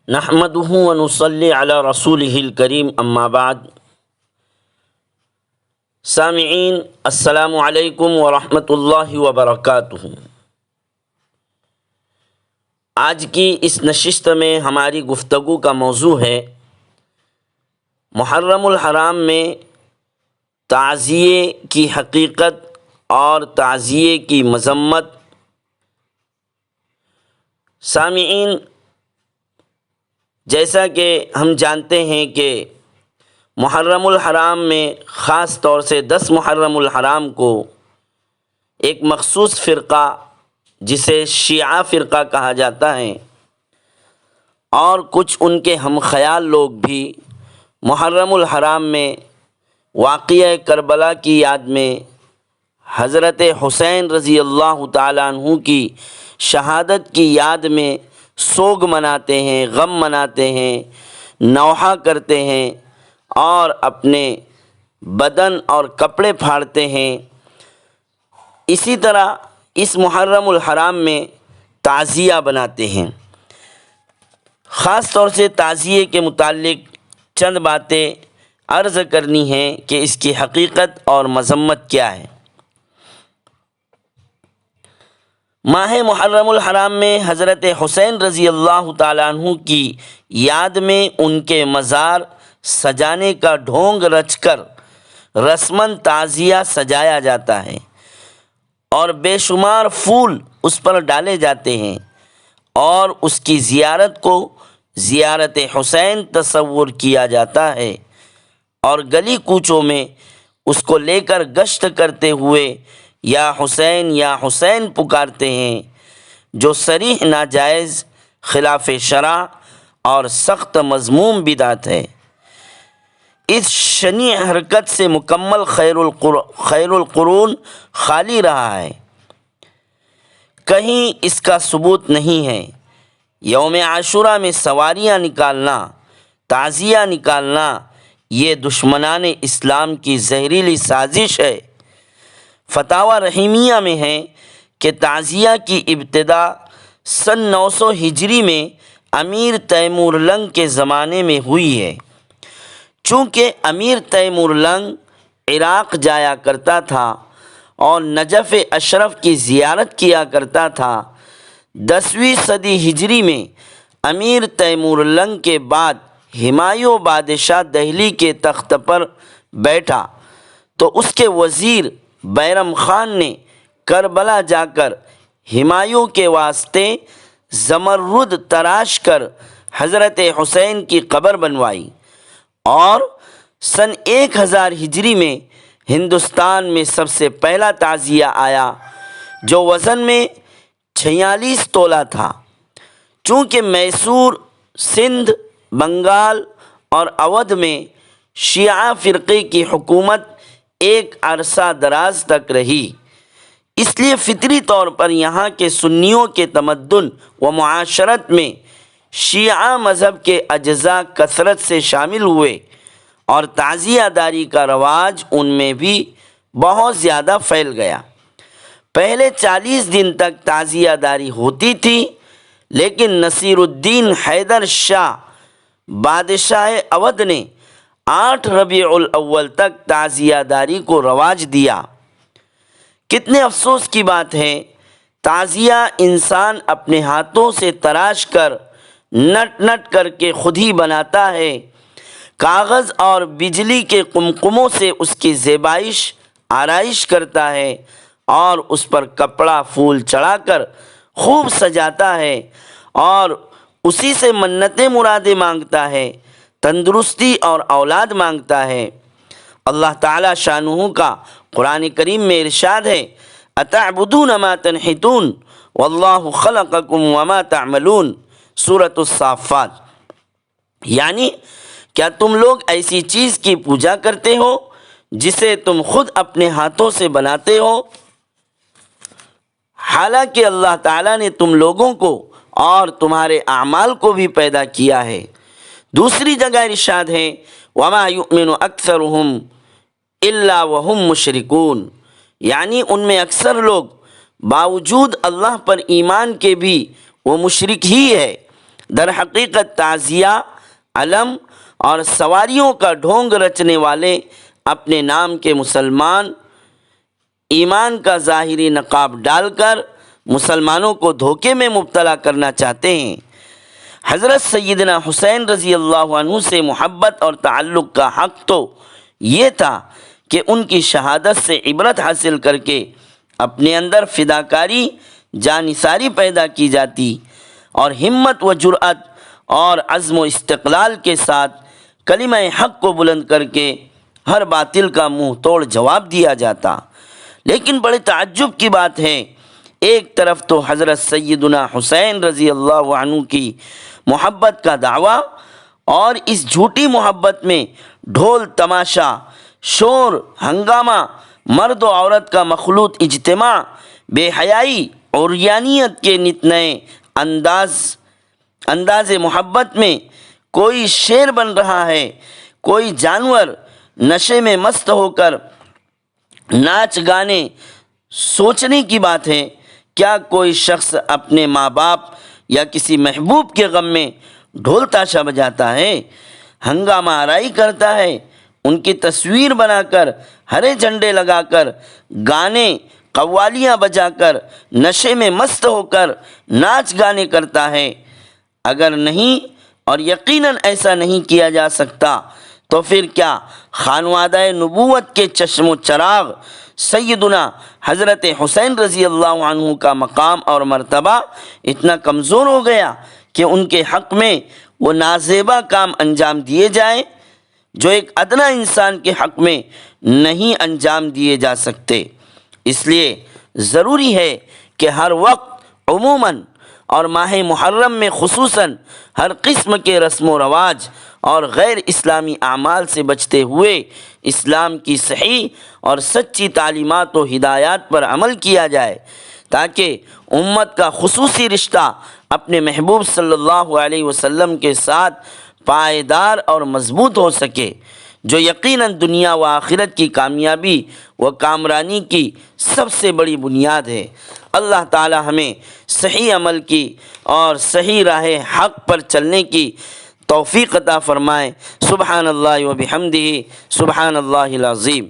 نحمده ونصلي على رسوله الكريم اما بعد۔ سامعین السلام علیکم ورحمۃ اللہ وبرکاتہ۔ آج کی اس نشست میں ہماری گفتگو کا موضوع ہے محرم الحرام میں تعزیے کی حقیقت اور تعزیے کی مذمت۔ سامعین، جیسا کہ ہم جانتے ہیں کہ محرم الحرام میں خاص طور سے 10 محرم الحرام کو ایک مخصوص فرقہ جسے شیعہ فرقہ کہا جاتا ہے اور کچھ ان کے ہم خیال لوگ بھی محرم الحرام میں واقعہ کربلا کی یاد میں حضرت حسین رضی اللہ تعالیٰ عنہ کی شہادت کی یاد میں سوگ مناتے ہیں، غم مناتے ہیں، نوحہ کرتے ہیں اور اپنے بدن اور کپڑے پھاڑتے ہیں۔ اسی طرح اس محرم الحرام میں تعزیہ بناتے ہیں۔ خاص طور سے تعزیے کے متعلق چند باتیں عرض کرنی ہیں کہ اس کی حقیقت اور مذمت کیا ہے۔ ماہ محرم الحرام میں حضرت حسین رضی اللہ تعالیٰ عنہ کی یاد میں ان کے مزار سجانے کا ڈھونگ رچ کر رسماً تعزیہ سجایا جاتا ہے اور بے شمار پھول اس پر ڈالے جاتے ہیں اور اس کی زیارت کو زیارت حسین تصور کیا جاتا ہے اور گلی کوچوں میں اس کو لے کر گشت کرتے ہوئے یا حسین پکارتے ہیں، جو صریح ناجائز، خلاف شرع اور سخت مذموم بدعت ہے۔ اس شنیع حرکت سے مکمل خیر القرون خالی رہا ہے، کہیں اس کا ثبوت نہیں ہے۔ یوم عاشوراء میں سواریاں نکالنا، تعزیہ نکالنا، یہ دشمنان اسلام کی زہریلی سازش ہے۔ فتاوی رحیمیہ میں ہے کہ تعزیہ کی ابتدا سن 900 ہجری میں امیر تیمور لنگ کے زمانے میں ہوئی ہے۔ چونکہ امیر تیمور لنگ عراق جایا کرتا تھا اور نجف اشرف کی زیارت کیا کرتا تھا، 10ویں صدی ہجری میں امیر تیمور لنگ کے بعد ہمایوں بادشاہ دہلی کے تخت پر بیٹھا تو اس کے وزیر بیرم خان نے کربلا جا کر ہمایوں کے واسطے زمرد تراش کر حضرت حسین کی قبر بنوائی اور سن 1000 ہجری میں ہندوستان میں سب سے پہلا تعزیہ آیا جو وزن میں 46 تولہ تھا۔ چونکہ میسور، سندھ، بنگال اور اودھ میں شیعہ فرقے کی حکومت ایک عرصہ دراز تک رہی، اس لیے فطری طور پر یہاں کے سنیوں کے تمدن و معاشرت میں شیعہ مذہب کے اجزاء کثرت سے شامل ہوئے اور تعزیہ داری کا رواج ان میں بھی بہت زیادہ پھیل گیا۔ پہلے 40 دن تک تعزیہ داری ہوتی تھی، لیکن نصیر الدین حیدر شاہ بادشاہ اودھ نے 8 ربیع الاول تک تعزیہ داری کو رواج دیا۔ کتنے افسوس کی بات ہے، تعزیہ انسان اپنے ہاتھوں سے تراش کر نٹ کر کے خود ہی بناتا ہے، کاغذ اور بجلی کے قمقموں سے اس کی زیبائش آرائش کرتا ہے اور اس پر کپڑا پھول چڑھا کر خوب سجاتا ہے اور اسی سے منتیں مرادیں مانگتا ہے، تندرستی اور اولاد مانگتا ہے۔ اللہ تعالی شانہ کا قرآن کریم میں ارشاد ہے، اتعبدون ما تنحتون واللہ خلقکم وما تعملون، سورۃ الصافات۔ یعنی کیا تم لوگ ایسی چیز کی پوجا کرتے ہو جسے تم خود اپنے ہاتھوں سے بناتے ہو، حالانکہ اللہ تعالیٰ نے تم لوگوں کو اور تمہارے اعمال کو بھی پیدا کیا ہے۔ دوسری جگہ ارشاد ہے، وما یؤمن اکثرهم الا وهم مشرکون، یعنی ان میں اکثر لوگ باوجود اللہ پر ایمان کے بھی وہ مشرک ہی ہے۔ در حقیقت تعزیہ، علم اور سواریوں کا ڈھونگ رچنے والے اپنے نام کے مسلمان ایمان کا ظاہری نقاب ڈال کر مسلمانوں کو دھوکے میں مبتلا کرنا چاہتے ہیں۔ حضرت سیدنا حسین رضی اللہ عنہ سے محبت اور تعلق کا حق تو یہ تھا کہ ان کی شہادت سے عبرت حاصل کر کے اپنے اندر فداکاری، جانثاری پیدا کی جاتی اور ہمت و جرأت اور عزم و استقلال کے ساتھ کلمہ حق کو بلند کر کے ہر باطل کا منہ توڑ جواب دیا جاتا۔ لیکن بڑے تعجب کی بات ہے، ایک طرف تو حضرت سیدنا حسین رضی اللہ عنہ کی محبت کا دعویٰ، اور اس جھوٹی محبت میں ڈھول تماشا، شور ہنگامہ، مرد و عورت کا مخلوط اجتماع، بے حیائی، عریانیت کے نت نئے انداز محبت میں کوئی شیر بن رہا ہے، کوئی جانور نشے میں مست ہو کر ناچ گانے۔ سوچنے کی بات ہے، کیا کوئی شخص اپنے ماں باپ یا کسی محبوب کے غم میں ڈھول تاشا بجاتا ہے، ہنگامہ آرائی کرتا ہے، ان کی تصویر بنا کر، ہرے جھنڈے لگا کر، گانے قوالیاں بجا کر، نشے میں مست ہو کر ناچ گانے کرتا ہے؟ اگر نہیں، اور یقیناً ایسا نہیں کیا جا سکتا، تو پھر کیا خانوادہ نبوت کے چشم و چراغ سیدنا حضرت حسین رضی اللہ عنہ کا مقام اور مرتبہ اتنا کمزور ہو گیا کہ ان کے حق میں وہ نازیبا کام انجام دیے جائیں جو ایک ادنا انسان کے حق میں نہیں انجام دیے جا سکتے؟ اس لیے ضروری ہے کہ ہر وقت عموماً اور ماہ محرم میں خصوصاً ہر قسم کے رسم و رواج اور غیر اسلامی اعمال سے بچتے ہوئے اسلام کی صحیح اور سچی تعلیمات و ہدایات پر عمل کیا جائے، تاکہ امت کا خصوصی رشتہ اپنے محبوب صلی اللہ علیہ وسلم کے ساتھ پائیدار اور مضبوط ہو سکے، جو یقیناً دنیا و آخرت کی کامیابی و کامرانی کی سب سے بڑی بنیاد ہے۔ اللہ تعالی ہمیں صحیح عمل کی اور صحیح راہ حق پر چلنے کی توفیق عطا فرمائے۔ سبحان اللہ و بحمدہ، سبحان اللہ العظیم۔